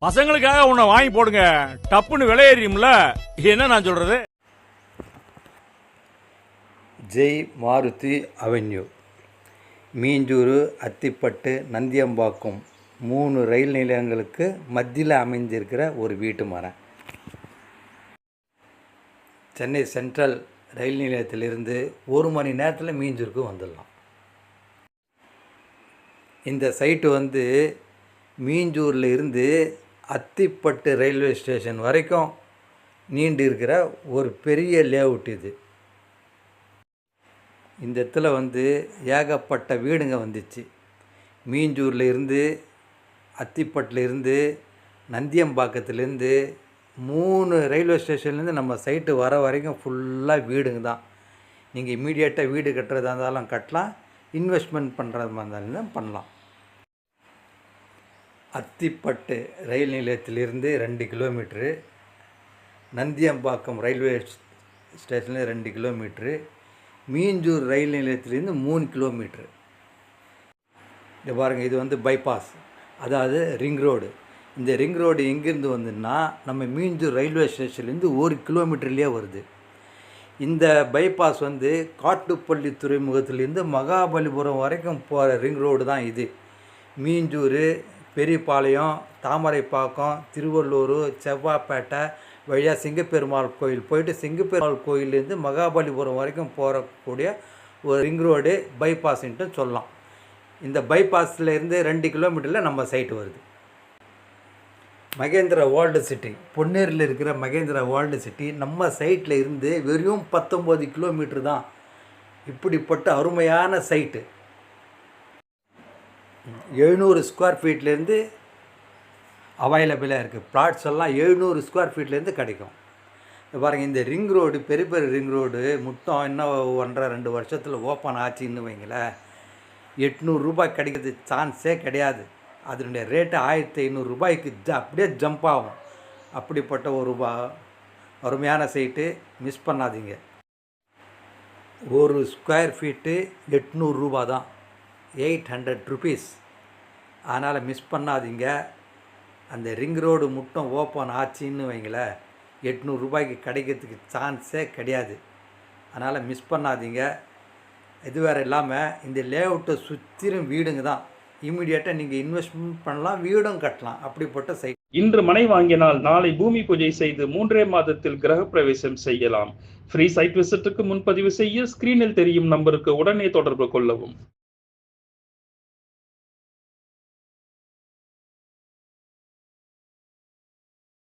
பசங்களுக்காக உன்னை வாங்கி போடுங்க. டப்புன்னு விலையேறியும்ல, என்ன நான் சொல்றது? ஜெய் மாருதி அவென்யூ, மீஞ்சூர், அத்திப்பட்டு, நந்தியம்பாக்கம் 3 ரயில் நிலையங்களுக்கு மத்தியில் அமைந்திருக்கிற ஒரு வீட்டு மரம். சென்னை சென்ட்ரல் ரயில் நிலையத்திலிருந்து 1 மணி நேரத்தில் மீஞ்சூருக்கு வந்துடலாம். இந்த சைட்டு மீஞ்சூரில் இருந்து அத்திப்பட்டு ரயில்வே ஸ்டேஷன் வரைக்கும் நீண்டு இருக்கிற ஒரு பெரிய லேஅவுட் இது. இந்த இடத்துல ஏகப்பட்ட வீடுங்க வந்துச்சு. மீஞ்சூரில் இருந்து, அத்திப்பட்டில் இருந்து, நந்தியம்பாக்கத்துலேருந்து 3 ரயில்வே ஸ்டேஷன்லேருந்து நம்ம சைட்டு வர வரைக்கும் ஃபுல்லாக வீடுங்க தான். நீங்கள் இம்மீடியட்டாக வீடு கட்டுறதா இருந்தாலும் கட்டலாம், இன்வெஸ்ட்மெண்ட் பண்ணுறதா இருந்தாலும் பண்ணலாம். அத்திப்பட்டு ரயில் நிலையத்திலிருந்து 2 கிலோமீட்ரு, நந்தியம்பாக்கம் ரயில்வே ஸ்டேஷனில் 2 கிலோமீட்ரு, மீஞ்சூர் ரயில் நிலையத்திலேருந்து 3 கிலோமீட்ரு. இது பாருங்கள், இது பைபாஸ், அதாவது ரிங் ரோடு. இந்த ரிங் ரோடு எங்கேருந்து வந்துன்னா நம்ம மீஞ்சூர் ரயில்வே ஸ்டேஷன்லேருந்து 1 கிலோமீட்டர்லேயே வருது. இந்த பைபாஸ் காட்டுப்பள்ளி துறைமுகத்திலேருந்து மகாபலிபுரம் வரைக்கும் போகிற ரிங் ரோடு தான் இது. மீஞ்சூர், பெரியபாளையம், தாமரைப்பாக்கம், திருவள்ளூர், செவ்வாப்பேட்டை வழியாக சிங்கப்பெருமாள் கோயில் போயிட்டு சிங்கப்பெருமாள் கோயிலேருந்து மகாபலிபுரம் வரைக்கும் போகக்கூடிய ஒரு ரிங் ரோடு பைபாஸ்ன்ட்டு சொல்லலாம். இந்த பைபாஸ்லேருந்து 2 கிலோமீட்டரில் நம்ம சைட்டு வருது. மகேந்திரா வேர்ல்டு சிட்டி, பொன்னேரியில் இருக்கிற மகேந்திரா வேர்ல்டு சிட்டி நம்ம சைட்டில் இருந்து வெறும் 19 கிலோமீட்டர் தான். இப்படிப்பட்ட அருமையான சைட்டு 700 ஸ்கொயர் ஃபீட்லேருந்து அவைலபிளாக இருக்குது. பிளாட்ஸ் எல்லாம் 700 ஸ்கொயர் ஃபீட்லேருந்து கிடைக்கும். பாருங்கள், இந்த ரிங் ரோடு, பெரிய பெரிய ரிங் ரோடு மொத்தம் இன்னும் 1.5-2 வருஷத்தில் ஓப்பன் ஆச்சுன்னு வைங்களேன், 800 ரூபாய் கிடைக்கிறது சான்ஸே கிடையாது. அதனுடைய ரேட்டு 1500 ரூபாய்க்கு அப்படியே ஜம்ப் ஆகும். அப்படிப்பட்ட ஒரு அருமையான சைட்டு, மிஸ் பண்ணாதீங்க. 1 ஸ்கொயர் ஃபீட்டு 800 ரூபா தான், 800 ருபீஸ். அதனால் மிஸ் பண்ணாதீங்க. அந்த ரிங் ரோடு மட்டும் ஓப்பன் ஆச்சுன்னு வைங்களேன், 800 ரூபாய்க்கு கிடைக்கிறதுக்கு சான்ஸே கிடையாது. அதனால் மிஸ் பண்ணாதீங்க. இது வேறு இல்லாமல் இந்த லேஅவுட்டை சுற்றிலும் வீடுங்க தான். இம்மிடியேட்டாக நீங்கள் இன்வெஸ்ட்மெண்ட் பண்ணலாம், வீடும் கட்டலாம். அப்படிப்பட்ட சைட். இன்று மனை வாங்கினால் நாளை பூமி பூஜை செய்து 3 மாதத்தில் கிரக பிரவேசம் செய்யலாம். ஃப்ரீ சைட் விசிட்டுக்கு முன்பதிவு செய்ய ஸ்கிரீனில் தெரியும் நம்பருக்கு உடனே தொடர்பு கொள்ளவும்.